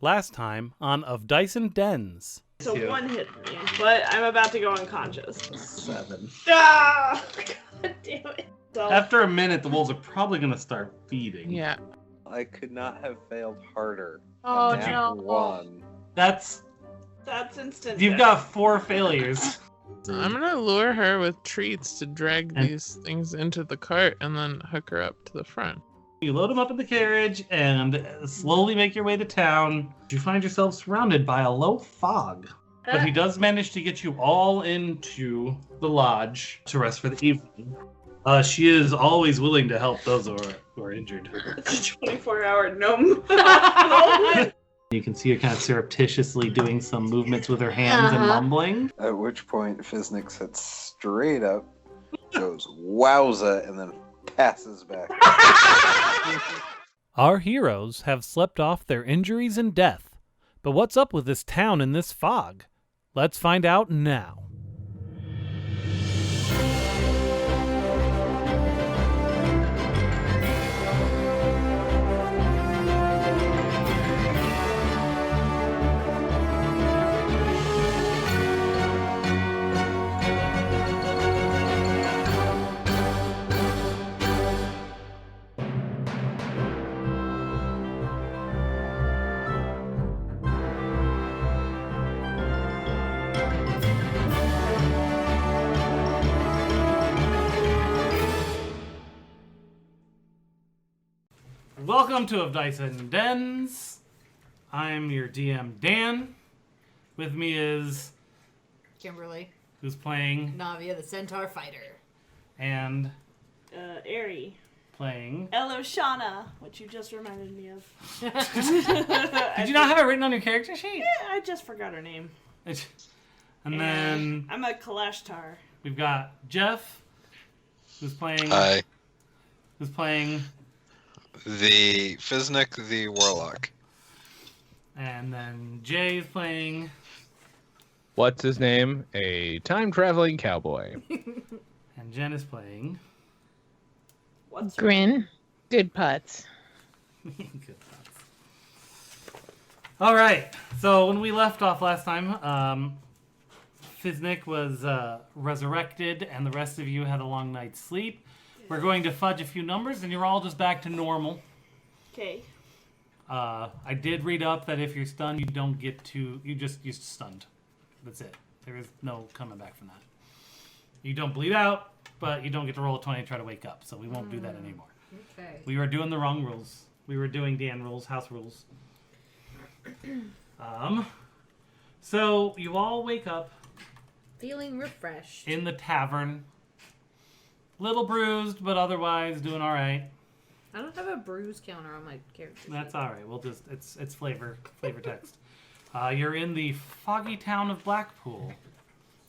Last time on Of Dice and Dens. So one hit me, but I'm about to go unconscious. 7. Ah! God damn it. So, After a minute, the wolves are probably going to start feeding. Yeah. I could not have failed harder. Oh, A nat no. 1. That's instant. You've got 4 failures. I'm gonna lure her with treats to drag these things into the cart and then hook her up to the front. You load them up in the carriage and slowly make your way to town. You find yourself surrounded by a low fog. But he does manage to get you all into the lodge to rest for the evening. She is always willing to help those who are injured. It's a 24-hour gnome. You can see her kind of surreptitiously doing some movements with her hands and mumbling. At which point, Fiznik sits straight up, goes wowza, and then passes back. Our heroes have slept off their injuries and death. But what's up with this town in this fog? Let's find out now. Welcome to Of Dice and Dens. I'm your DM, Dan. With me is... Kimberly. Who's playing... Navia, the Centaur Fighter. And... Airy. Playing... Eloshana, which you just reminded me of. Did you not have it written on your character sheet? Yeah, I just forgot her name. And then... I'm a Kalashtar. We've got Jeff, who's playing... Hi. Who's playing... The Fiznik, the Warlock. And then Jay is playing... What's his name? A time-traveling cowboy. And Jen is playing... What's her Grin. Good putts. Good thoughts. All right. So when we left off last time, Fiznik was resurrected, and the rest of you had a long night's sleep. We're going to fudge a few numbers, and you're all just back to normal. Okay. I did read up that if you're stunned, you don't get to... You're stunned. That's it. There is no coming back from that. You don't bleed out, but you don't get to roll a 20 and try to wake up, so we won't do that anymore. Okay. We were doing the wrong rules. We were doing Dan rules, house rules. So you all wake up Feeling refreshed. in the tavern. Little bruised, but otherwise doing all right. I don't have a bruise counter on my character sheet. That's all right. We'll just it's flavor text. You're in the foggy town of Blackpool.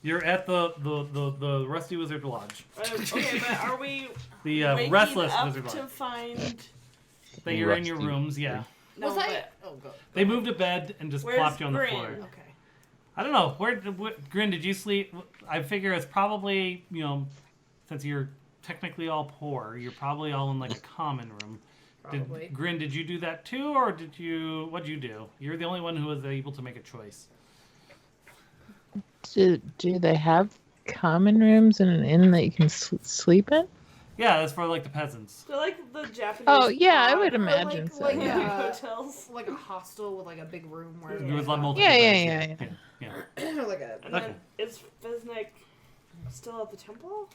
You're at the Rusty Wizard Lodge. Okay, but are we The waking Restless up Wizard to Lodge. find... That you're in your Rusty rooms, yeah. No, Was I? but Oh, go. They moved a bed and just where's plopped you on the Grin? floor. Okay. I don't know. Grin, did you sleep? I figure it's probably, since you're technically all poor, you're probably all in like a common room. Probably. Grin, did you do that too, or what'd you do? You're the only one who was able to make a choice. Do they have common rooms in an inn that you can sleep in? Yeah, that's for like the peasants. They're like the Japanese... Oh, yeah, I pod. would Or imagine so. like Yeah. hotels. like a hostel with like a big room where It was like multiple Yeah, beds, yeah. yeah. like a. And Okay. then, is Fiznik still at the temple?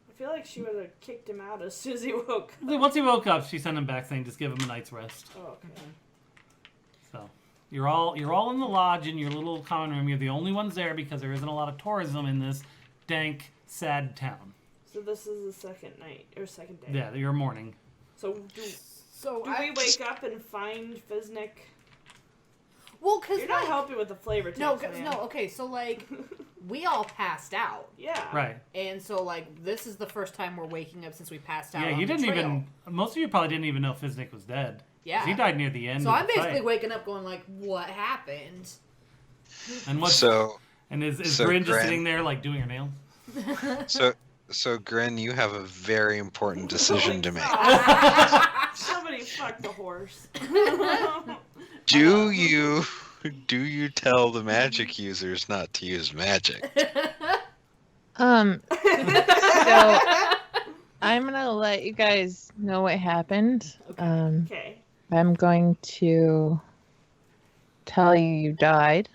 I feel like she would have kicked him out as soon as he woke up. Once he woke up, she sent him back saying, "Just give him a night's rest." Oh, okay. So you're all in the lodge in your little common room. You're the only ones there because there isn't a lot of tourism in this dank, sad town. So this is the second night, or second day. Yeah, you're morning. So do we wake up and find Fiznik? Well, cause You're not like, helping with the flavor no, text, man. no. Okay, so like, we all passed out, Yeah. Right. and so like, this is the first time we're waking up since we passed out. Yeah, on you the didn't trail. even. Most of you probably didn't even know Fiznik was dead. Yeah. 'Cause he died near the end. So of I'm the basically fight. waking up going like, what happened? And what's So, is so Grin just Grin- sitting there like doing her nails? so Grin, you have a very important decision to make. Somebody fuck the horse. Do you tell the magic users not to use magic? So I'm gonna let you guys know what happened. Okay. I'm going to tell you died,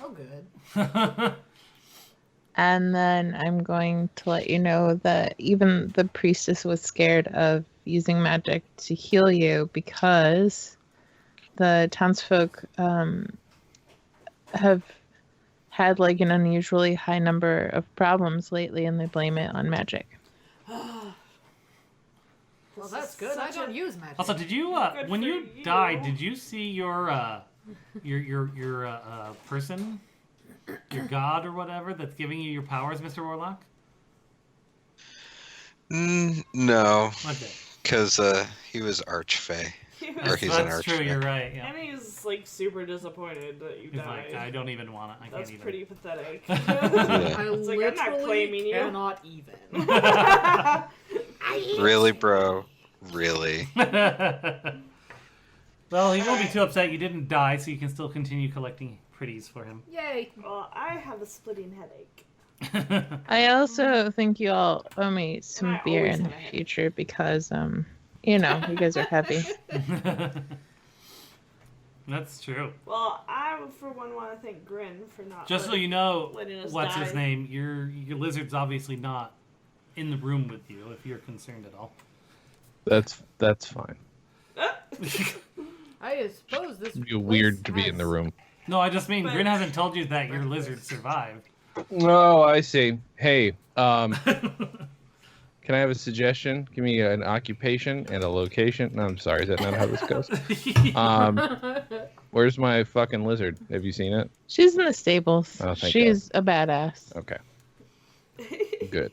Oh, good. and then I'm going to let you know that even the priestess was scared of using magic to heal you because the townsfolk have had like an unusually high number of problems lately, and they blame it on magic. Well, that's good. I don't use magic. Also, did you Good when for you you. died? Did you see your person, your god or whatever that's giving you your powers, Mr. Warlock? No, Okay, because he was Archfey. Or he's an that's true. archfey. You're right. Yeah. And he's like super disappointed that you He's died. like, I don't even want it. I That's can't even. pretty pathetic. I It's like, I'm not literally claiming you. cannot even. Really, bro? Really? Well, he won't be too upset you didn't die, so you can still continue collecting pretties for him. Yay. Well, I have a splitting headache. I also think you all owe me some I beer always in the have a headache. future because, you know, you guys are heavy. That's true. Well, I, for one, want to thank Grin for not. Just so you know, letting us what's die. his name? Your lizard's obviously not in the room with you. If you're concerned at all. That's fine. I suppose this It'd be weird place to be in the has- room. No, I just mean But- Grin hasn't told you that your lizard survived. Oh, I see. Hey, can I have a suggestion? Give me an occupation and a location. No, I'm sorry. Is that not how this goes? Where's my fucking lizard? Have you seen it? She's in the stables. Oh, thank She's a badass. Okay. Good.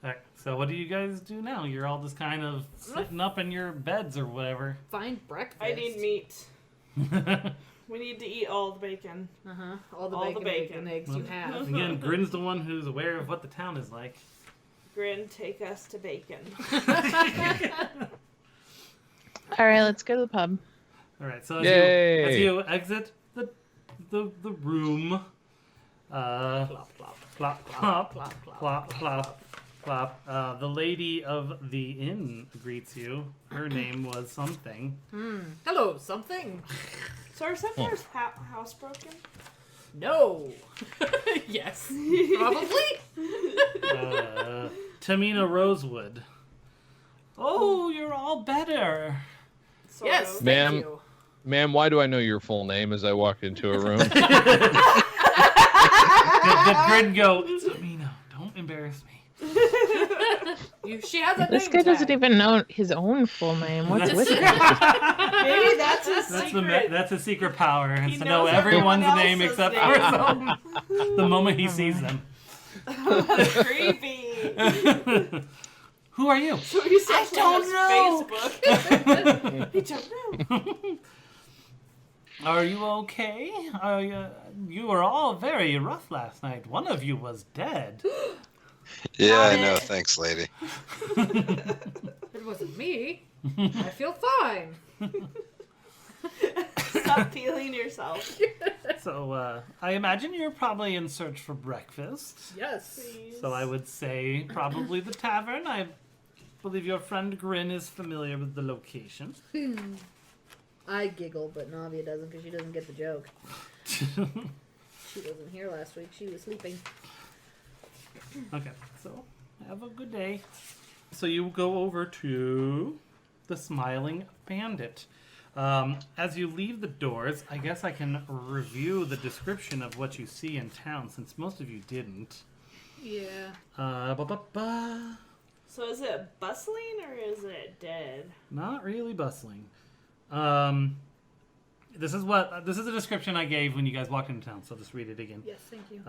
Alright, so what do you guys do now? You're all just kind of sitting up in your beds or whatever. Find breakfast. I need meat. We need to eat all the bacon. All the all the bacon, bacon. and eggs you have. Again, Grin's the one who's aware of what the town is like. Grin, take us to bacon. All right, let's go to the pub. Alright, so as Yay! you exit the room, Plop, plop, plop, plop, plop, plop, plop, plop, plop. The lady of the inn greets you. Her name was something. Hello, something. So our Sephiroth's house broken? No. Yes. Probably. Tamina Rosewood. Oh, you're all better. Sort Yes. of. Thank Ma'am. you. Ma'am, why do I know your full name as I walk into a room? Did Grin go, Tamina, don't embarrass me. She has a This name guy doesn't tag. even know his own full name. What's with him? Maybe that's his secret. That's a secret power, He is to know knows everyone's everyone name else's except for his own. The moment he sees them. Creepy. Who are you? So he says don't know. Facebook. He don't know. Are you okay? You were all very rough last night. One of you was dead. Yeah, I Got know. it. Thanks, lady. It wasn't me. I feel fine. Stop feeling yourself. So, I imagine you're probably in search for breakfast. Yes. Please. So I would say probably the tavern. I believe your friend Grin is familiar with the location. I giggle, but Navia doesn't because she doesn't get the joke. She wasn't here last week. She was sleeping. Okay, so have a good day. So you go over to the Smiling Bandit. As you leave the doors, I guess I can review the description of what you see in town, since most of you didn't. Yeah. So is it bustling or is it dead? Not really bustling. This is a description I gave when you guys walked into town, so I'll just read it again. Yes, thank you.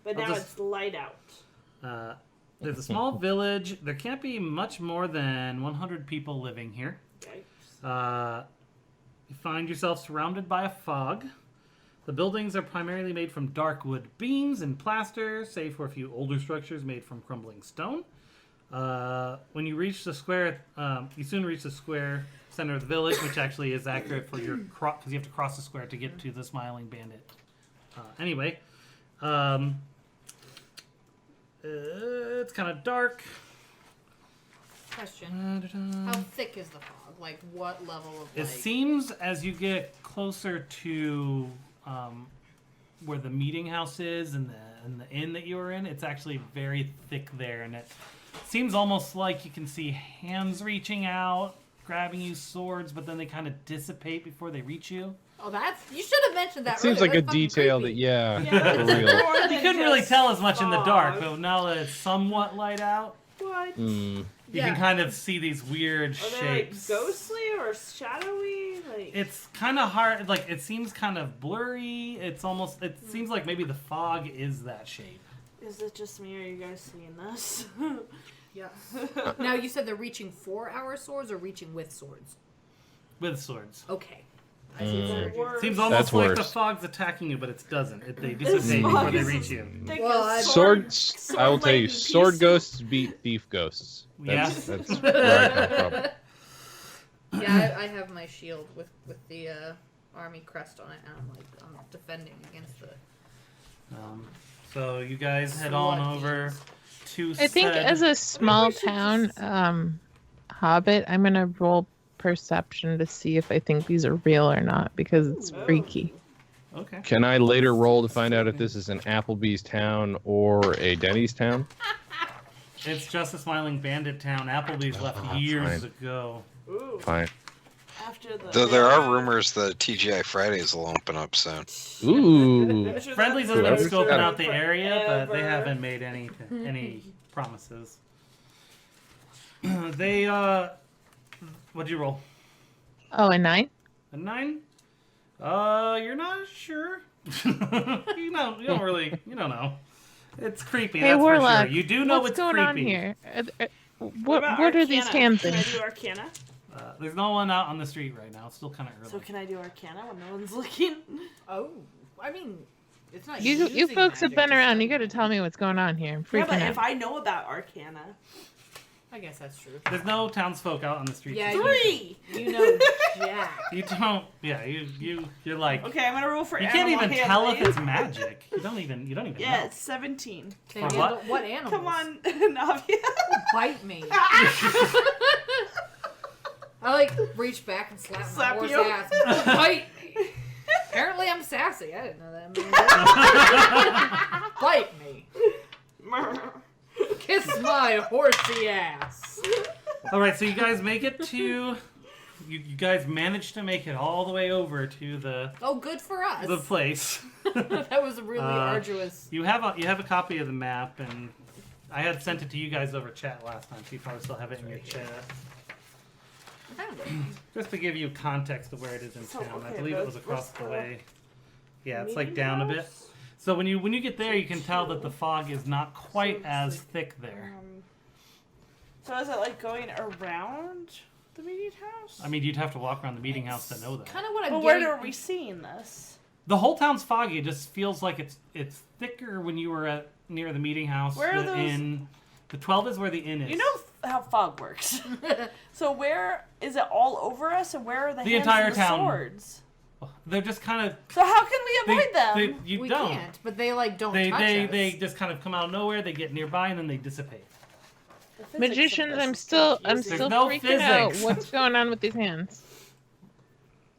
But now it's light out. There's a small village. There can't be much more than 100 people living here. Yikes. You find yourself surrounded by a fog. The buildings are primarily made from dark wood beams and plaster, save for a few older structures made from crumbling stone. When you reach the square, you soon reach the square center of the village, which actually is accurate for your because you have to cross the square to get to the Smiling Bandit. Anyway, it's kind of dark. Question. How thick is the fog? Like, what level of It seems as you get closer to where the meeting house is and the inn that you were in, it's actually very thick there, and it seems almost like you can see hands reaching out, grabbing you swords, but then they kind of dissipate before they reach you. Oh, you should have mentioned that. It seems earlier. like a That's fucking detail creepy. that, yeah, Yeah, for it's real. more You than couldn't really just tell as much in the dark, fog. but now that it's somewhat light out, What? Mm. you can kind of see these weird Are they shapes. like ghostly or shadowy? Like It's kind of hard. Like it seems kind of blurry. It's almost. It seems like maybe the fog is that shape. is it just me or are you guys seeing this? Yeah. Now, you said they're reaching for our swords or reaching with swords? With swords. Okay. Worse. Seems almost That's like worse. the fog's attacking you, but it doesn't. They dissipate before they reach you. Take Well, a I- Swords. I will tell you, sword-laden sword piece. ghosts beat thief ghosts. That's, Yeah. that's where I come from. Yeah, I have my shield with the army crest on it, and I'm defending against the. So you guys head on Slut over to. I think said- as a small we should town just- hobbit, I'm gonna roll perception to see if I think these are real or not because it's Ooh. freaky. Okay. Can I later roll to find out if this is an Applebee's town or a Denny's town? It's just a Smiling Bandit town. Applebee's left Ah, years fine. ago. Ooh, Fine. after the. Though there are rumors that TGI Fridays will open up soon. Ooh. I'm sure Friendly's has that's been Whoever's scoping got out the area, but they forever. haven't made any promises. They what'd you roll? Oh, a 9? A 9? You're not sure. you don't really, you don't know. It's creepy. Hey, that's Warlock. for sure. You do know What's it's going creepy. on here? What about What are these Arcana? hand Can I things? do Arcana? There's no one out on the street right now. It's still kind of early. So can I do Arcana when no one's looking? Oh, I mean, it's not. You using folks have magic been to around. You study got to tell me what's going on here. I'm Yeah, freaking but out. if I know about Arcana, I guess that's true. There's no townsfolk out on the street. Yeah, 3. You know, Jack. You don't. Yeah, you're like. Okay, I'm gonna roll for. You can't animal even tell if handling. it's magic. You don't even Yeah, know. it's 17. Okay, For yeah, what? What animals? Come on, Navia. Bite me. I like reach back and slap Slap my horse you? ass. Bite me. Apparently, I'm sassy. I didn't know that. Bite me. Kiss my horsey ass. All right, so you guys make it to. You guys managed to make it all the way over to the Oh, good for us. place. That was really arduous. You have a copy of the map, and I had sent it to you guys over chat last time, so you probably still have it in your chat. I found it. Just to give you context of where it is in So, town, I okay, believe it but was across what's the the way. Yeah, it's like meeting down a bit. house? So when you get there, you can tell that the fog is not quite So it's as like, thick there. So is it like going around the meeting house? I mean, you'd have to walk around the meeting house to know that. Kind of what I'm But where getting. are we seeing this? The whole town's foggy. It just feels like it's thicker when you were near the meeting house. Where are the those- inn. The 12 is where the inn is. You know how fog works. So where is it all over us, and where are the The hands entire and the town. swords? They're just kind of. So how can we avoid them? You We don't. can't, but they like don't They touch us. they just kind of come out of nowhere. They get nearby and then they dissipate. The physics of Magicians, this I'm is still confusing. no freaking out. physics. What's going on with these hands?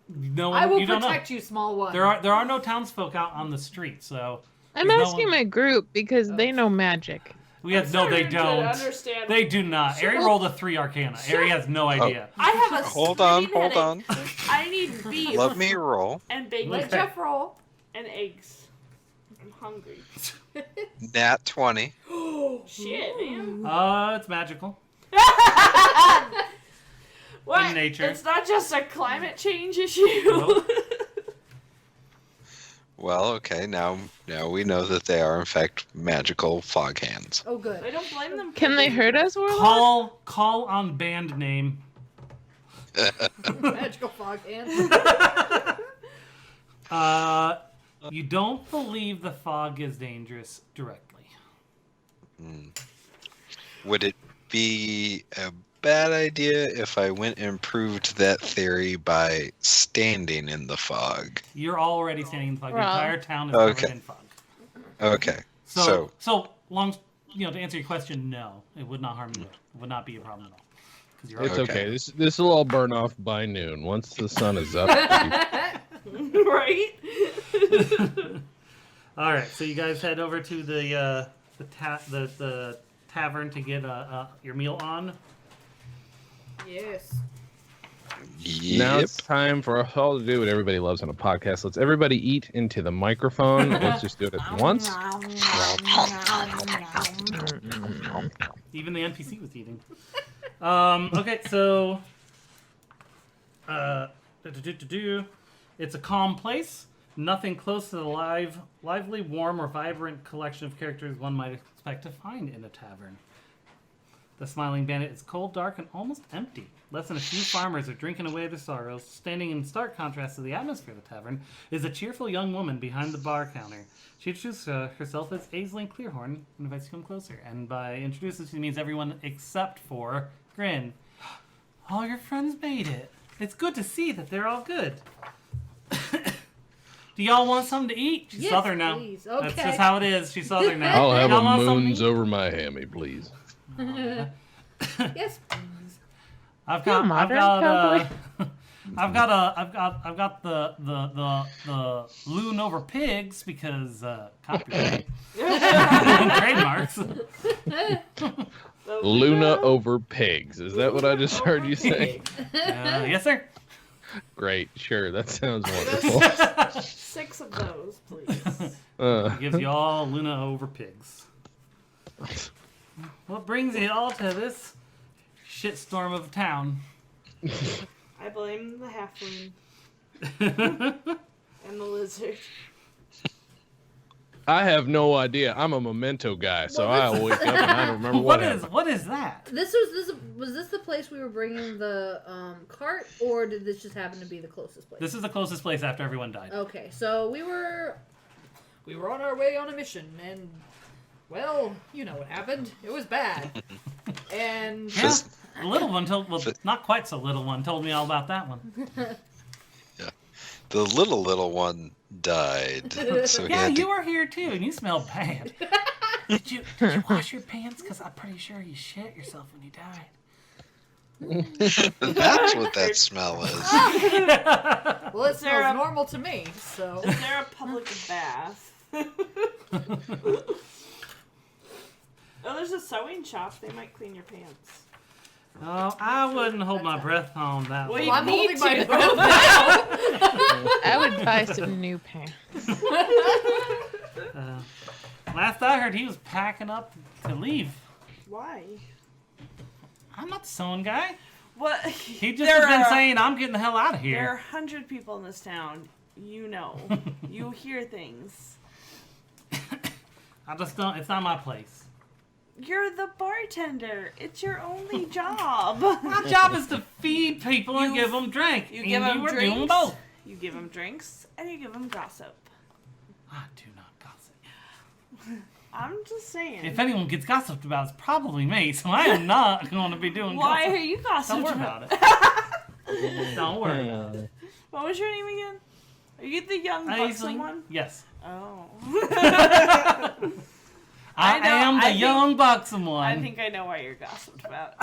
No, I will you don't know. protect you, small one. There are no townsfolk out on the street, so I'm There's no asking one- my group because they know magic. we have no. They Starting to don't. understand. They do not. Ari rolled a 3 Arcana. Ari has no idea. I have a Hold on, screaming hold headache. I need beef Let me roll. and bacon Let Jeff roll. and eggs. I'm hungry. Nat 20. Shit, man. It's magical. What? In nature. It's not just a climate change issue. Nope. Well, okay, now we know that they are in fact magical fog hands. Oh, I good. don't blame them. Can they hurt us, Warlock? Call on band name. Magical fog hand. You don't believe the fog is dangerous directly. Would it be a bad idea if I went and proved that theory by standing in the fog. You're already standing in the fog. The Well. entire town is covered Okay. in fog. Okay. So long, to answer your question, no, it would not harm you. It would not be a problem at all. Because you're It's already- okay. This will all burn off by noon. Once the sun is up. Right? All right, so you guys head over to the tavern to get your meal on. Yes. Now Yep. it's time for us all to do what everybody loves on a podcast. Let's everybody eat into the microphone. Let's just do it at once. Even the NPC was eating. Okay, so it's a calm place. Nothing close to the lively, warm, or vibrant collection of characters one might expect to find in a tavern. The Smiling Bandit is cold, dark, and almost empty. Less than a few farmers are drinking away their sorrows. Standing in stark contrast to the atmosphere of the tavern is a cheerful young woman behind the bar counter. She introduces herself as Aisling Clearhorn and invites you to come closer. And by introduces, she means everyone except for Grin. All your friends made it. It's good to see that they're all good. Do y'all want something to eat? She's Yes, Southern now. please. That's Okay. just how it is. She's Southern now. I'll have Y'all a want something to moons eat? over my hammy, please. Yes. I've You're got, a modern I've got the loon over pigs because copyright trademarks. Luna over pigs. Is that what I just heard you say? Yes, sir. Great. Sure. That sounds wonderful. 6 of those, please. It gives you all Luna over pigs. What brings you all to this shitstorm of a town? I blame the halfling and the lizard. I have no idea. I'm a memento guy, so I'll wake up and I don't remember what happened. What is that? Was this the place we were bringing the cart, or did this just happen to be the closest place? This is the closest place after everyone died. Okay, so we were on our way on a mission, and well, you know what happened. It was bad, and Yeah, the little one not quite so little one, told me all about that one. The little one died. So he Yeah, had to... you were here too, and you smelled bad. Did you wash your pants? Because I'm pretty sure you shit yourself when you died. That's what that smell is. well, it Sarah- smells normal to me. So Is there a public bath? Oh, there's a sewing shop. They might clean your pants. Oh, I wouldn't hold my breath on that Well, one. you I'm need holding my to. breath now. I would buy some new pants. Last I heard, he was packing up to leave. Why? I'm not the sewing guy. What? He just has been saying, I'm getting the hell out of There are here. 100 people in this town. You know. You hear things. I just don't, it's not my place. You're the bartender. It's your only job. My job is to feed people and give them drink. You and give them you were drinks. doing both. You give them drinks and you give them gossip. I do not gossip. I'm just saying. If anyone gets gossiped about, it's probably me, so I am not going to be doing Why gossip. are you gossiping? Don't worry about it. Don't worry about it. What was your name again? Are you the young buxom one? Yes. Oh. I know, am the I think- young buxom one. I think I know why you're gossiped about.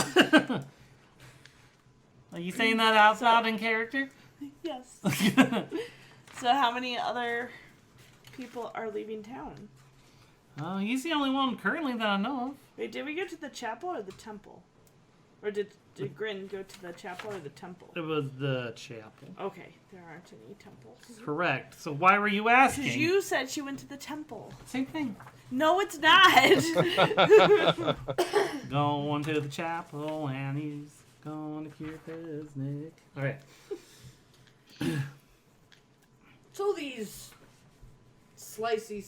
Are you saying that out loud in character? Yes. So how many other people are leaving town? He's the only one currently that I know of. Wait, did we go to the chapel or the temple? Or did Grin go to the chapel or the temple? It was the chapel. Okay, there aren't any temples. Correct. So why were you asking? Because you said she went to the temple. Same thing. No, it's not. Going to the chapel and he's going to cure Fiznik. All right. So these slicey,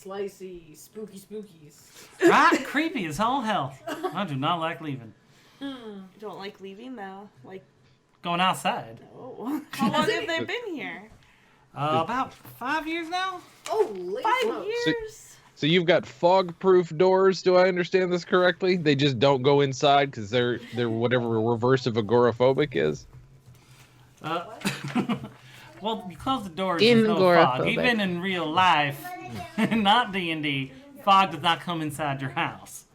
spookies. Right? Creepy as all hell. I do not like leaving. You don't like leaving though. Like, Going outside. oh, how long have they been here? About 5 years now? Holy 5 smokes. years. So you've got fog-proof doors. Do I understand this correctly? They just don't go inside because they're whatever reverse of agoraphobic is. Well, you close the doors. In There's no fog. agoraphobic. Even in real life, not D&D, fog does not come inside your house.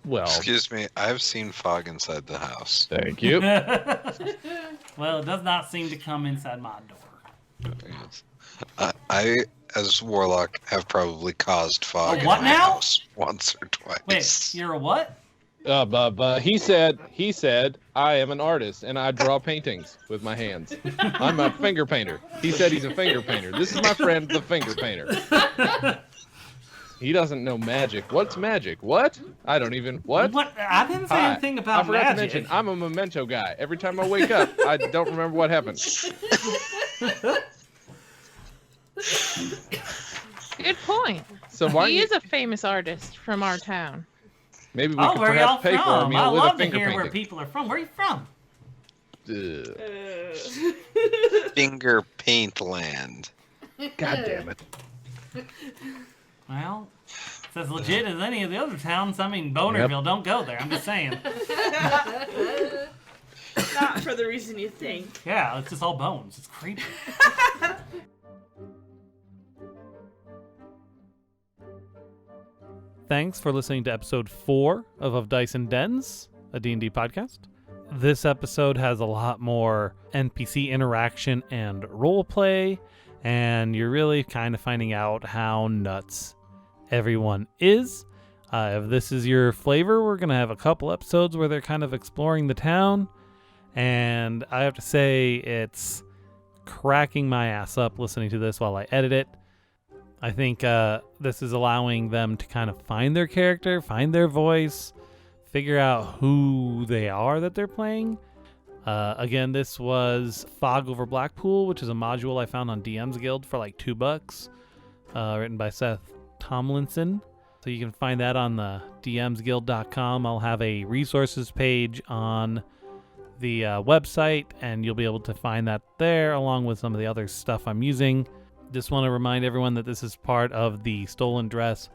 Well, Excuse me, I've seen fog inside the house. thank you. Well, it does not seem to come inside my door. Yes. I, as Warlock, have probably caused fog A in what my now? house once or twice. Wait, you're a what? But he said, I am an artist and I draw paintings with my hands. I'm a finger painter. He said he's a finger painter. This is my friend, the finger painter. He doesn't know magic. What's magic? What? I don't even. What? What? I didn't say Hi. anything I about forgot to magic. mention, I'm a memento guy. Every time I wake up, I don't remember what happened. Good point. So why He you- is a famous artist from our town. maybe we Oh, could where y'all perhaps pay for a from? meal I with a love to finger hear where painting. people are from. Where are you from? Finger paint land. God damn it. Well, it's as legit as any of the other towns. I mean, Bonerville, don't go there. I'm just saying. Not for the reason you think. Yeah, it's just all bones. It's creepy. Thanks for listening to episode 4 of Dice and Dens, a D&D podcast. This episode has a lot more NPC interaction and role play, and you're really kind of finding out how nuts everyone is. If this is your flavor, we're going to have a couple episodes where they're kind of exploring the town, and I have to say it's cracking my ass up listening to this while I edit it. I think this is allowing them to kind of find their character, find their voice, figure out who they are that they're playing. Again, this was Fog Over Blackpool, which is a module I found on DM's Guild for like $2, written by Seth Tomlinson. So you can find that on the dmsguild.com. I'll have a resources page on the website, and you'll be able to find that there along with some of the other stuff I'm using. Just want to remind everyone that this is part of the Stolen Dress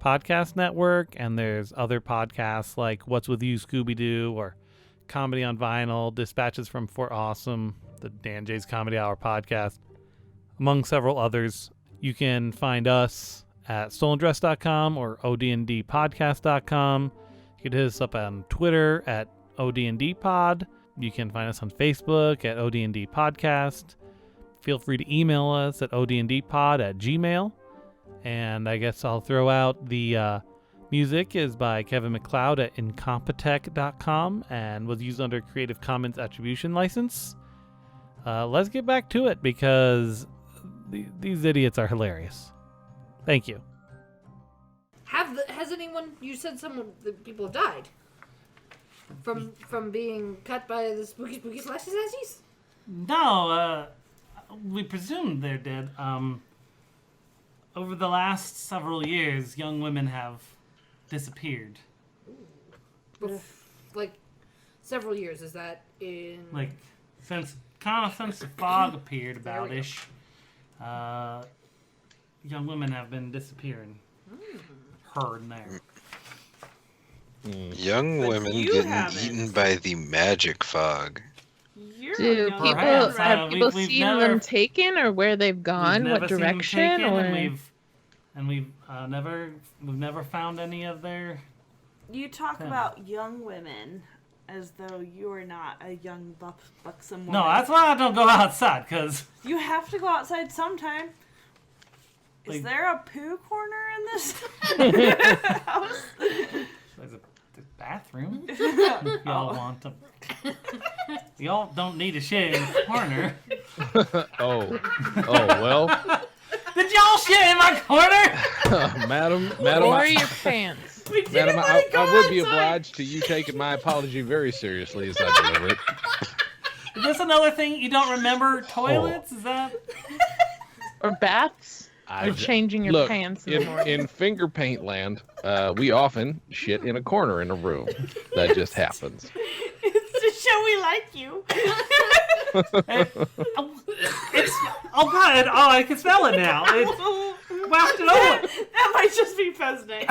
podcast network, and there's other podcasts like What's With You, Scooby-Doo, or Comedy on Vinyl, Dispatches from Fort Awesome, the Dan J's Comedy Hour podcast, among several others. You can find us at stolendress.com or odndpodcast.com. You can hit us up on Twitter at odndpod. You can find us on Facebook at odndpodcast. Feel free to email us at odndpod@gmail. And I guess I'll throw out the music is by Kevin MacLeod at incompetech.com and was used under Creative Commons Attribution License. Let's get back to it because these idiots are hilarious. Thank you. Has anyone? You said the people have died from being cut by the spooky slashy sassies? No, we presume they're dead. Over the last several years, young women have disappeared. Like several years. Is that in? Like since the fog appeared There we go. about-ish, young women have been disappearing. Heard and there. Young But women you getting haven't. eaten by the magic fog. You're Do a young people Perhaps, man. have people we've seen never- them taken or where they've gone, We've what never seen them direction, taken, or and we've never found any of their. You talk Yeah. about young women as though you are not a young buxom woman. No, that's why I don't go outside, because You have to go outside sometime. Is Like- there a poo corner in this house? there's a bathroom. Y'all want to. Y'all don't need a shit in the corner. Oh, well, Did y'all shit in my corner? madam, or your pants? We didn't madam, want to go I would be outside. obliged to you taking my apology very seriously as I deliver it. Is this another thing you don't remember? Toilets? Is that? Or baths? Or changing your Look, pants in the morning? in finger paint land, we often shit in a corner in a room. That just happens. It's to show we like you. It's, oh god! Oh, I can smell it now. whacked it over. That might just be Feznik.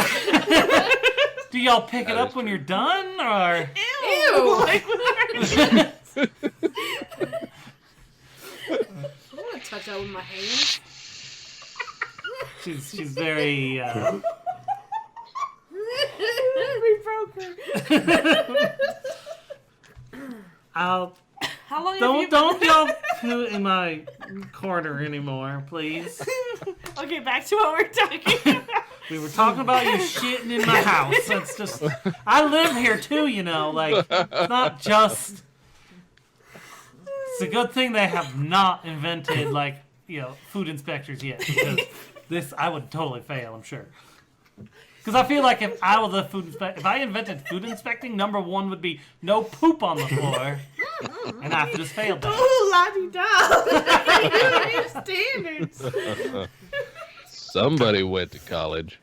Do y'all pick it That up is when true. you're done, or? Ew. Like, I don't want to touch that with my hands. She's very. we broke her. I'll How long have you don't been... y'all put in my corner anymore, please. Okay, back to what we're talking about. We were talking about you shitting in my house. That's just. I live here too, you know. Like, it's not just. It's a good thing they have not invented, like, you know, food inspectors yet. Because this, I would totally fail, I'm sure. Because I feel like if I was a food inspector, if I invented food inspecting, number one would be no poop on the floor. And I just failed that. Ooh, la-di-da. Standards. Somebody went to college.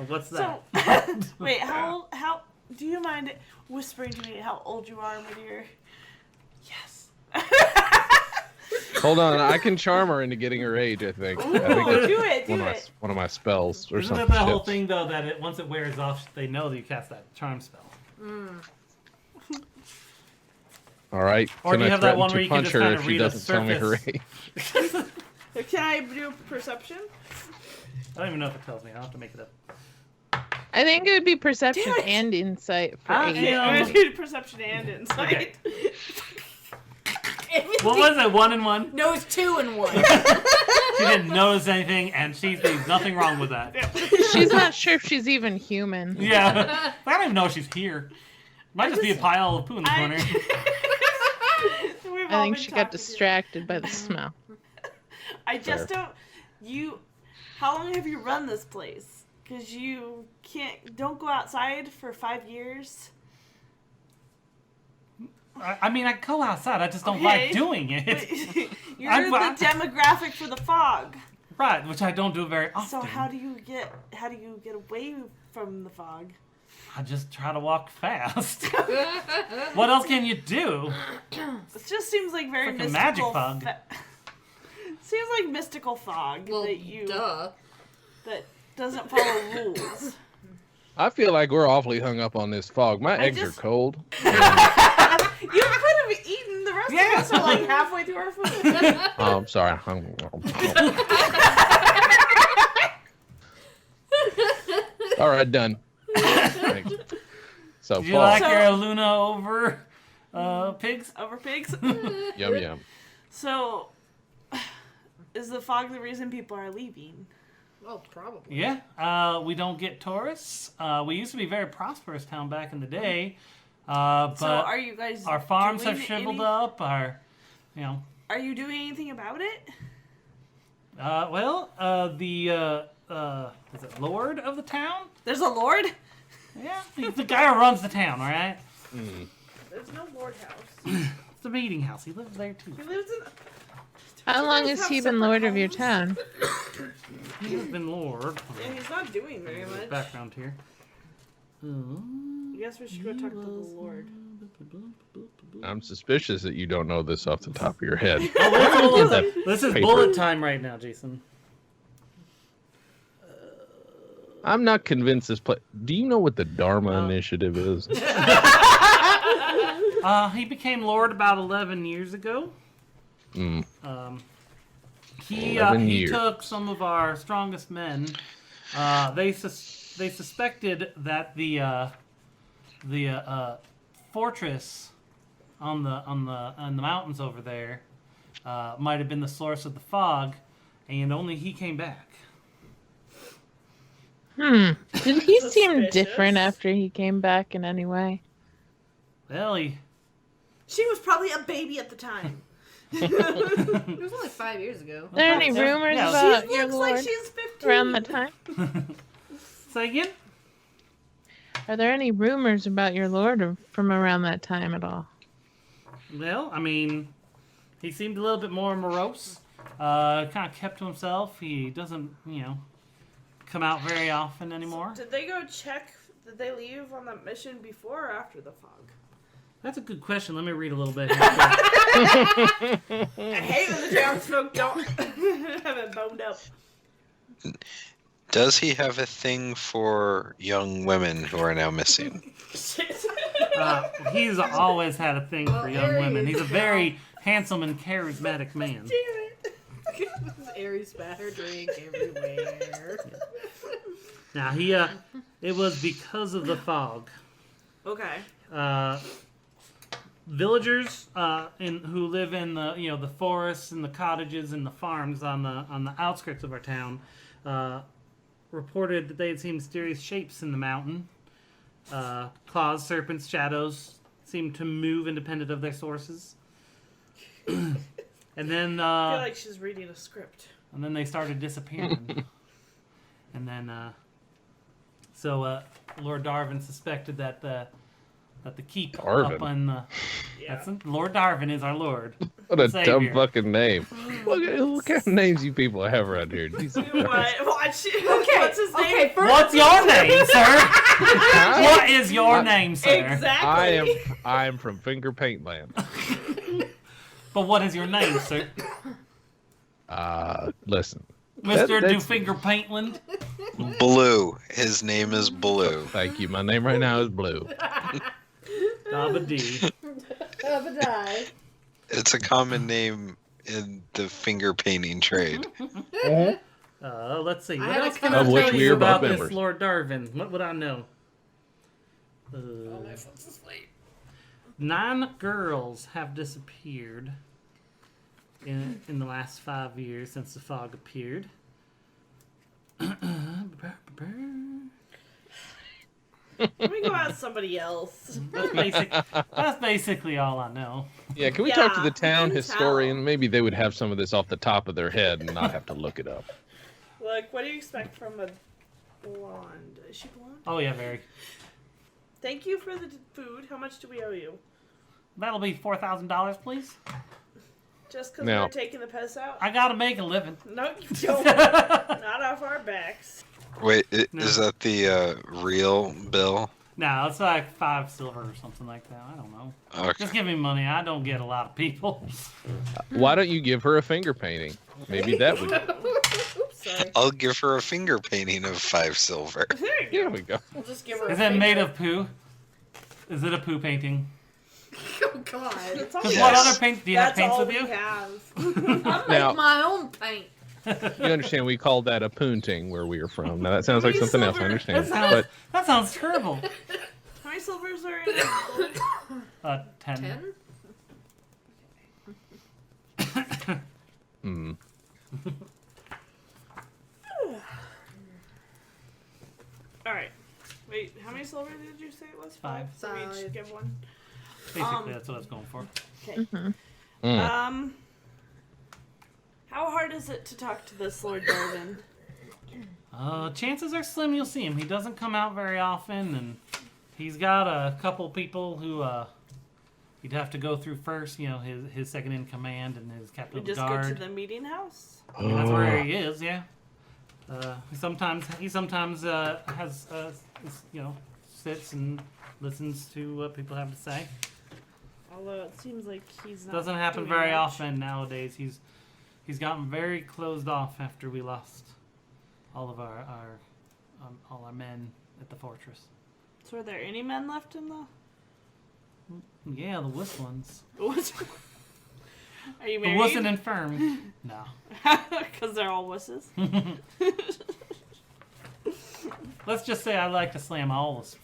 What's that? So, wait, how do you mind whispering to me how old you are, my dear? Yes. Hold on, I can charm her into getting her age, I think. Ooh, I think do it, one do of it. one of my spells or Isn't something. that the whole thing, though, that once it wears off, they know that you cast that charm spell? All right. Or can do you I have that threaten one to where you can punch just her kinda if she read a doesn't tell me her surface? age? Can I do perception? I don't even know if it tells me. I'll have to make it up. I think it would be perception Damn it. and insight for Ah, age. yeah. I'm gonna do perception and insight. Okay. What was it? 1 and 1? No, it's 2 and 1. She didn't notice anything, and she sees nothing wrong with that. She's not sure if she's even human. Yeah. I don't even know if she's here. Might just be a pile of poo in the corner. We've I all think been she got talking to- distracted by the smell. I just don't. How long have you run this place? Because you don't go outside for 5 years. I mean, I go outside. I just don't Okay. like doing it. You're I'm- the demographic for the fog. Right, which I don't do very often. So how do you get away from the fog? I just try to walk fast. What else can you do? It just seems like very Freaking mystical. magic fog. Seems like mystical fog Well, that doesn't follow rules. I feel like we're awfully hung up on this fog. My eggs just- are cold. You could have eaten. The rest Yeah. of us are like halfway through our food. Oh, I'm sorry. All right, done. Thanks. So, Do you fall. like So- your Luna over pigs? Over pigs. Yum yum. So, is the fog the reason people are leaving? Well, probably. Yeah, we don't get tourists. We used to be a very prosperous town back in the day, but So, are you guys? our farms doing have shriveled any- up. Are you doing anything about it? Is it Lord of the town? There's a lord. Yeah, he's the guy who runs the town, all right? There's no lord house. It's the meeting house. He lives there too. He lives in. How long has he been lord of your town? He's been Lord. And he's not doing very much. Background here. I guess we should go talk to the lord. I'm suspicious that you don't know this off the top of your head. Oh, Get that this is paper. bullet time right now, Jason. I'm not convinced this play. Do you know what the Dharma No. Initiative is? He became Lord about 11 years ago. Mm. He 11 he years. took some of our strongest men. They suspected that the fortress on the mountains over there might have been the source of the fog, and only he came back. Did he seem Suspicious. different after he came back in any way? Well, She was probably a baby at the time. It was only 5 years ago. Are there any Yeah, rumors yeah. about She your looks lord like she's 15. around that time? say again. Are there any rumors about your lord from around that time at all? Well, I mean, he seemed a little bit more morose. Kind of kept to himself. He doesn't, come out very often anymore. Did they go check? Did they leave on that mission before or after the fog? That's a good question. Let me read a little bit here. I hate when the townsfolk don't have it boned up. Does he have a thing for young women who are now missing? He's always had a thing for Well, young women. He's a Aries, very handsome and charismatic man. Damn it. Aries spatter drink everywhere. Now it was because of the fog. Okay. Villagers who live in the forests and the cottages and the farms on the outskirts of our town reported that they had seen mysterious shapes in the mountain. Claws, serpents, shadows seemed to move independent of their sources. And then I feel like she's reading a script. and then they started disappearing. And then Lord Darwin suspected that the keep Darwin? up on the Yeah. Lord Darwin is our lord. What a Savior. dumb fucking name. What kind of names you people have around here? Jesus Christ. What? Watch. Okay, What's his name? okay, first What's your name, sir? What is your name, sir? Exactly. I am from Finger Paint Land. But what is your name, sir? Listen. Mr. that's- Dofinger Paintland? Blue. His name is Blue. Thank you. My name right now is Blue. Dabba dee. Have a die. It's a common name in the finger painting trade. Let's see. What have a else can I Of which tell we you are both about this members. Lord Darwin? What would I know? Oh, my phone's asleep. 9 girls have disappeared in the last 5 years since the fog appeared. Let me go ask somebody else. That's basically all I know. Yeah, can we talk to Yeah, the town do historian? tell. Maybe they would have some of this off the top of their head and not have to look it up. Look, what do you expect from a blonde? Is she blonde? Oh yeah, very. Thank you for the food. How much do we owe you? That'll be $4,000, please. Just because Now- we're taking the piss out? I gotta make a living. No, you don't. Not off our backs. Wait, No. is that the real bill? No, it's like 5 silver or something like that. I don't know. Okay. Just give me money. I don't get a lot of people. Why don't you give her a finger painting? Maybe that would. Oops, sorry. I'll give her a finger painting of 5 silver. There you Here go. we go. We'll just give her Is a it made finger. of poo? Is it a poo painting? Oh, God. That's all Because we what Yes. other paint do you have That's paints all with we you? have. I make Now- my own paint. You understand? We called that a poonting where we are from. Now that sounds like something else. I understand, That sounds terrible. How many silvers are in it? 10. 10? Hmm. Alright. Wait, how many silver did you say it was? 5. So we each Five. give one? Basically, that's what I was going for. Okay. Mm. How hard is it to talk to this Lord Darwin? Chances are slim you'll see him. He doesn't come out very often, and he's got a couple people who he'd have to go through first. You know, his second in command and his captain We of the just go guard. to the meeting house? I mean, that's where he is. Yeah. He sometimes has sits and listens to what people have to say. Although it seems like he's not. Doesn't happen doing very much. often nowadays. He's gotten very closed off after we lost all of all our men at the fortress. So are there any men left in the? Yeah, the whistlings. Are you The married? wussing and firm. No. Because they're all wusses. Let's just say I like to slam all the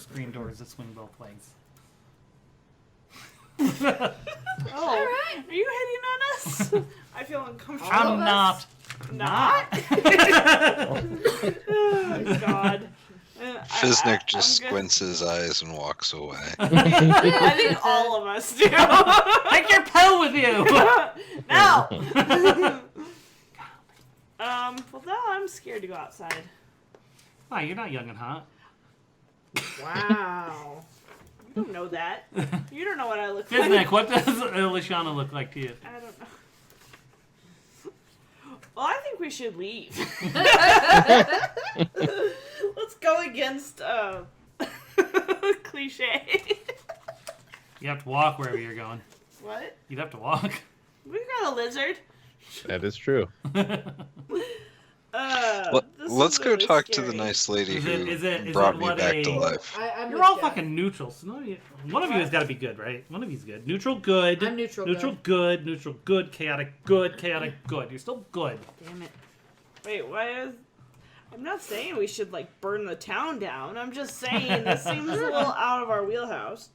screen doors that swing both ways. Oh, are you hitting on us? I feel uncomfortable. I'm not. Not? Oh, God. Fiznik just I'm good. squints his eyes and walks away. I think all of us do. Take your pill with you. No. Well, now I'm scared to go outside. Why, you're not young and hot. Wow. You don't know that. You don't know what I look like. Fiznik, what does Lishana look like to you? I don't know. Well, I think we should leave. Let's go against cliche. You have to walk wherever you're going. What? You'd have to walk. We got a lizard. That is true. This Let's is go really talk to the scary. nice lady Is who it brought me what back to a- life. I'm You're with all Jeff. fucking neutral. So one of you has got to be good, right? One of you's good. Neutral, good. I'm neutral good. Neutral, good. Chaotic, good. Chaotic, good. You're still good. Damn it. Wait, why is... I'm not saying we should, like, burn the town down. I'm just saying this seems a little out of our wheelhouse.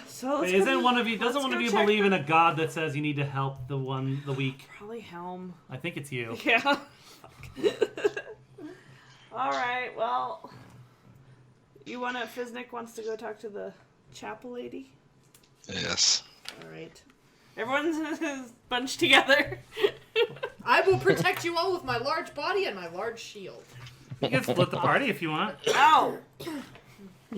So let's Wait, go- isn't one of you? Doesn't let's one of go you check believe in a god that says you need to help the weak? Probably Helm. I think it's you. Yeah. Alright, well... Fiznik wants to go talk to the chapel lady? Yes. Alright. Everyone's bunched together. I will protect you all with my large body and my large shield. You can split the party if you want. Ow!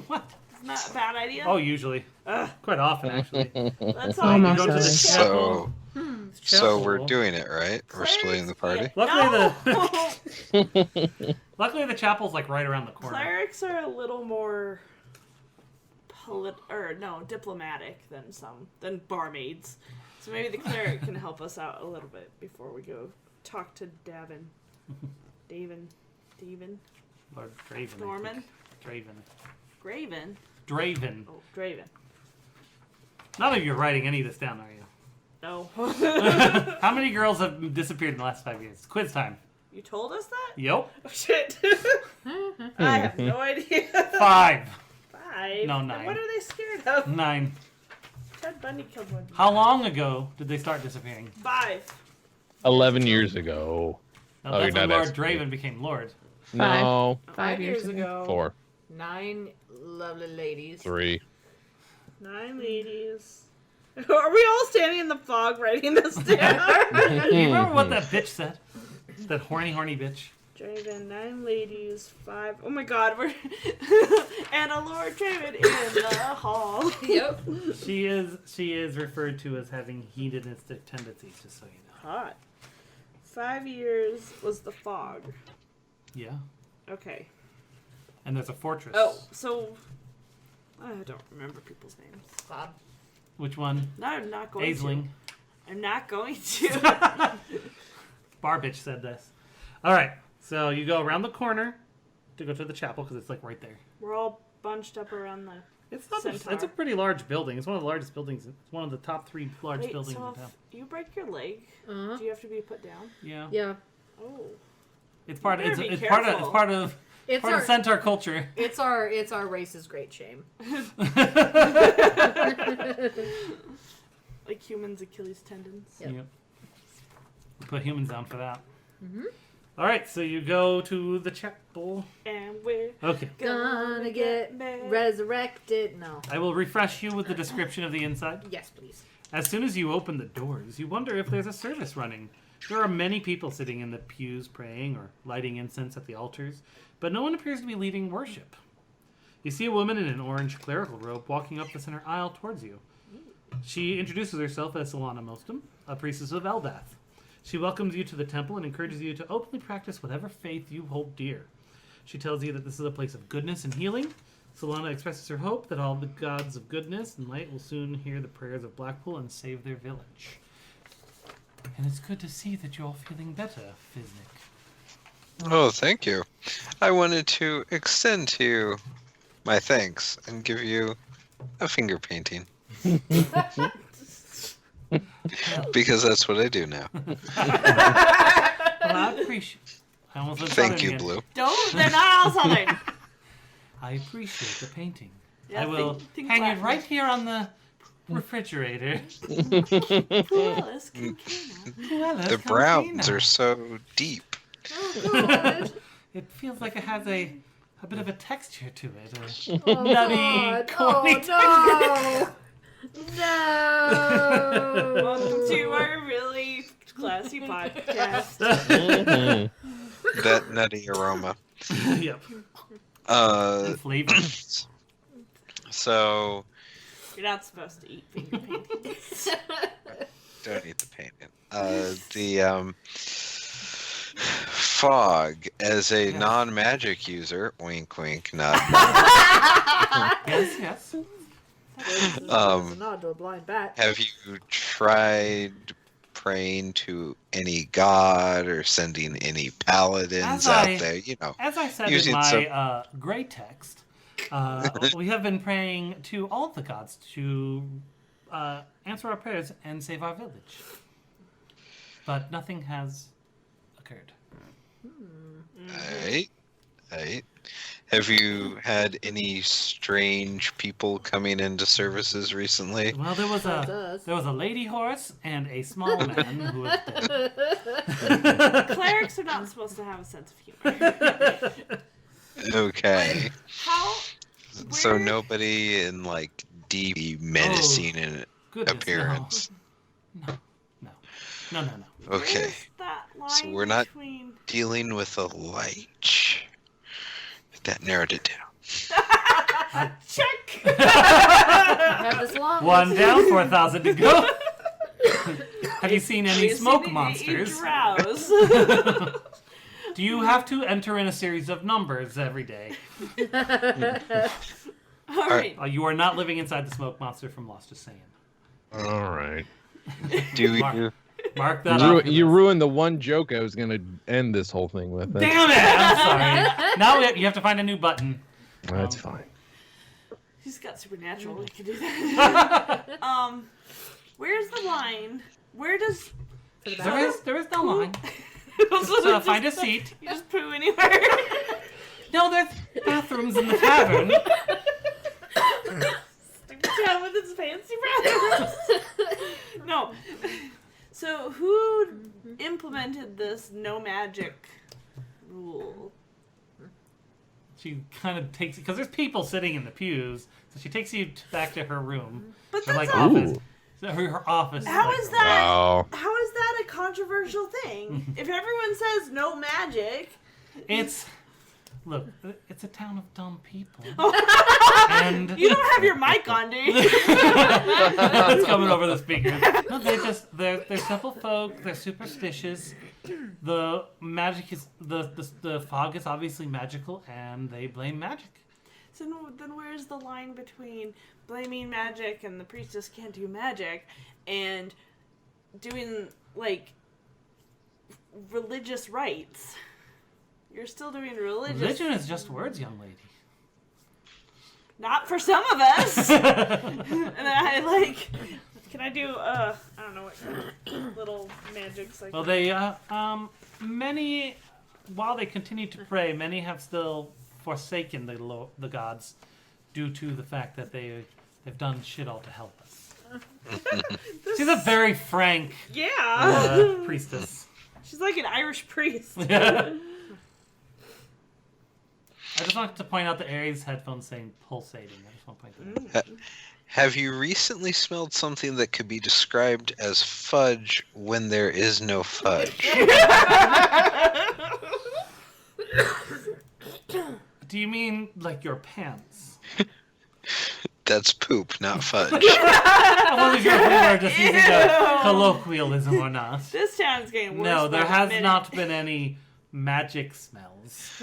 What? Isn't that a bad idea? Oh, usually. Ugh. Quite often, actually. That's Oh, all. most go to of the it. chapel. So we're Chapel. doing it, right? We're splitting the party. Luckily, No! luckily the chapel's like right around the corner. Clerics are a little more diplomatic than barmaids. So maybe the cleric can help us out a little bit before we go talk to Davin. Davin? Lord Draven. Norman? Draven. Graven? Draven. Oh, Draven. None of you are writing any of this down, are you? No. How many girls have disappeared in the last 5 years? Quiz time. You told us that? Yep. Oh, shit. I have no idea. 5. 5? No, Then 9. what are they scared of? 9. Ted Bundy killed one. How long ago did they start disappearing? 5. 11 years ago. No, Oh, that's you're when not Lord asking me. Draven became Lord. No. 5 years ago. 4. 9 lovely ladies. 3. 9 ladies. Are we all standing in the fog writing this down? You remember what that bitch said? That horny bitch. Draven, 9 ladies, 5. Oh my god, we're. And a Lord Draven in the hall. Yep. She is referred to as having hedonistic tendencies, just so you know. Hot. 5 years was the fog. Yeah. Okay. And there's a fortress. Oh, so. I don't remember people's names. Bob. Which one? No, I'm not going Aisling. to. I'm not going to. Bar bitch said this. All right. So you go around the corner to go to the chapel because it's like right there. We're all bunched up around the. It's not. Centaur. It's a pretty large building. It's one of the largest buildings. It's one of the top 3 large Wait, buildings so in town. if you break your leg, Uh-huh. do you have to be put down? Yeah. Yeah. Oh. It's part. You It's, better be it's part of. It's careful. part of. It's Part our of centaur culture. it's our race's great shame. Like humans' Achilles tendons. Yep. Yep. Put humans down for that. Mhm. All right, so you go to the chapel. And we're Okay. Gonna get married. resurrected. No. I will refresh you with the description of the inside. Yes, please. As soon as you open the doors, you wonder if there's a service running. There are many people sitting in the pews praying or lighting incense at the altars, but no one appears to be leading worship. You see a woman in an orange clerical robe walking up the center aisle towards you. She introduces herself as Solana Mostum, a priestess of Eldath. She welcomes you to the temple and encourages you to openly practice whatever faith you hold dear. She tells you that this is a place of goodness and healing. Solana expresses her hope that all the gods of goodness and light will soon hear the prayers of Blackpool and save their village. And it's good to see that you're all feeling better, Fiznik. Oh, thank you. I wanted to extend to you my thanks and give you a finger painting. Because that's what I do now. Well, I appreciate. I almost said Thank Southern you, again. Blue. Don't, they're not all Southern. I appreciate the painting. Yeah, I will think hang it Latin. right here on the refrigerator. Puella's Quinquina. The browns are so deep. It feels like it has a bit of a texture to it. Oh, Nutty, God. corny Oh, no. No. Welcome to our really classy podcast. That nutty aroma. Yep. Uh, Flavor. so You're not supposed to eat finger paintings. don't eat the painting. The fog as a Yes. non-magic user. Wink, wink. Nod. Yes, yes. It's a nod to a blind bat. Have you tried praying to any god or sending any paladins out there? You know, As I said in using my gray text, we have been praying to all of the gods to answer our prayers and save our village. But nothing has occurred. Alright. Have you had any strange people coming into services recently? Well, there was a lady horse and a small man who was dead. Clerics are not supposed to have a sense of humor. Okay. So Where- nobody in like deep menacing in Goodness, appearance. No. Okay. Where's that line So we're not between... dealing with a lich. That narrowed it down. Check! I have this long One list. down, 4,000 to go. Have you seen any You smoke see me monsters? drowse. Do you have to enter in a series of numbers every day? All right. You are not living inside the smoke monster from Lost to Sand. All right. Do Mark, you? mark that off. You ruined the one joke I was going to end this whole thing with. Damn it! I'm sorry. Now you have to find a new button. That's fine. He's got supernatural. We can do that. Where's the line? Where does... There is no line. So Find a seat. You just poo anywhere. No, there's bathrooms in the tavern. Stupid town with its fancy bathrooms. No. So who implemented this no magic rule? She kind of takes it because there's people sitting in the pews, so she takes you back to her room. But Her, that's like not... office. So her office. How like, is that? Wow. How is that a controversial thing? If everyone says no magic, It's look. It's a town of dumb people. Oh. And you don't have your mic on, do you? it's coming over the speaker. No, they're simple folk. They're superstitious. The magic is the fog is obviously magical, and they blame magic. So then where's the line between blaming magic and the priestess can't do magic and doing, like, religious rites? You're still doing religious... Religion is just words, young lady. Not for some of us! And I, like... Can I do, I don't know what kind of little magics like Well, they many, while they continue to pray, many have still forsaken the gods due to the fact that they've done shit all to help us. She's a very frank Yeah! priestess. She's like an Irish priest. I just wanted to point out the Aries headphones saying pulsating. I just want to point that out. Have you recently smelled something that could be described as fudge when there is no fudge? Do you mean like your pants? That's poop, not fudge. I wasn't sure if we were just using a colloquialism or not. This town's getting worse. No, there by the has minute. not been any magic smells.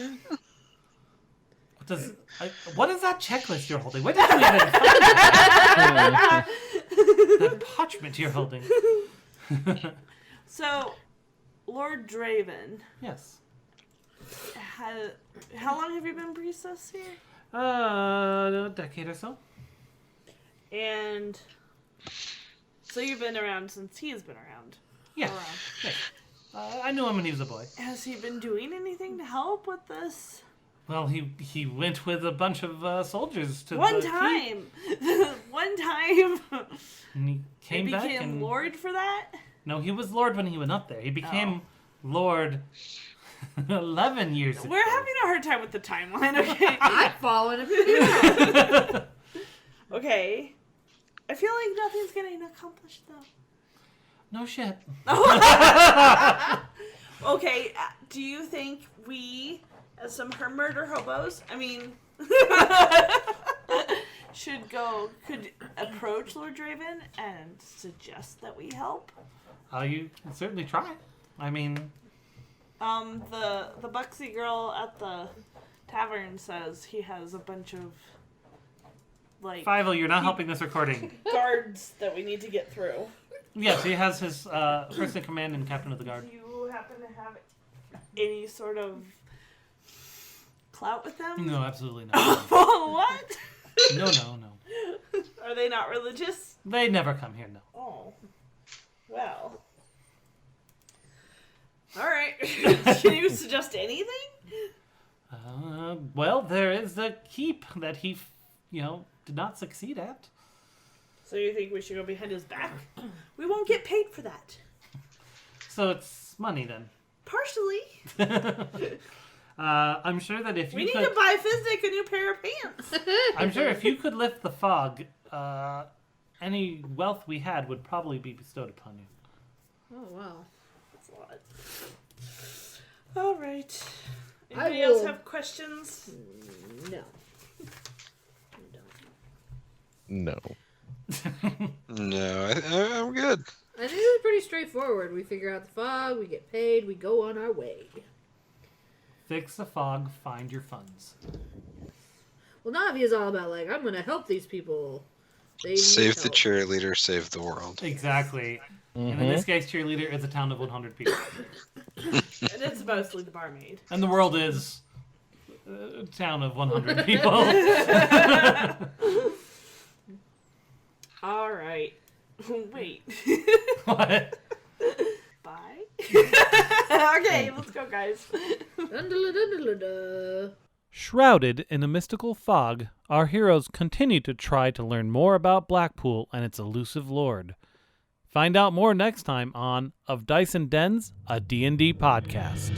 What is that checklist you're holding? Where did you even find that parchment you're holding? So, Lord Draven, Yes. how long have you been priestess here? A decade or so. And so you've been around since he's been around. Yeah. Around. Yes. I knew him when he was a boy. Has he been doing anything to help with this? Well, he went with a bunch of soldiers to One the time! One time! and he He came back became and Lord for that? no, he was Lord when he went up there. He became Lord 11 years ago. We're having a hard time with the timeline, okay? I'm following him. Okay. I feel like nothing's getting accomplished, though. No shit. Okay, do you think we, as some murder hobos, could approach Lord Draven and suggest that we help? You can certainly try. I mean, The Buxy girl at the tavern says he has a bunch of like Fievel, you're not helping this recording. guards that we need to get through. Yes, he has his first in command and captain of the guard. Do you happen to have any sort of clout with them? No, absolutely not. What? No. Are they not religious? They never come here, no. Oh. Well. Alright. Can you suggest anything? Well, there is the keep that he, did not succeed at. So you think we should go behind his back? We won't get paid for that. So it's money then. Partially. I'm sure that if you We need could, to buy Fiznik a new pair of pants. I'm sure if you could lift the fog, any wealth we had would probably be bestowed upon you. Oh, wow. That's a lot. Alright. I Anybody else will- have questions? No. No. No, I'm good. I think it's pretty straightforward. We figure out the fog, we get paid, we go on our way. Fix the fog, find your funds. Well, Navi is all about, like, I'm going to help these people. They need Save the help. cheerleader, save the world. Exactly. And in this case, cheerleader is a town of 100 people. And it's mostly the barmaid. And the world is a town of 100 people. Alright. Wait. What? Bye? Okay, let's go, guys. Dun-dun-dun-dun-dun-dun. Shrouded in a mystical fog, our heroes continue to try to learn more about Blackpool and its elusive lord. Find out more next time on Of Dice and Dens, a D&D podcast.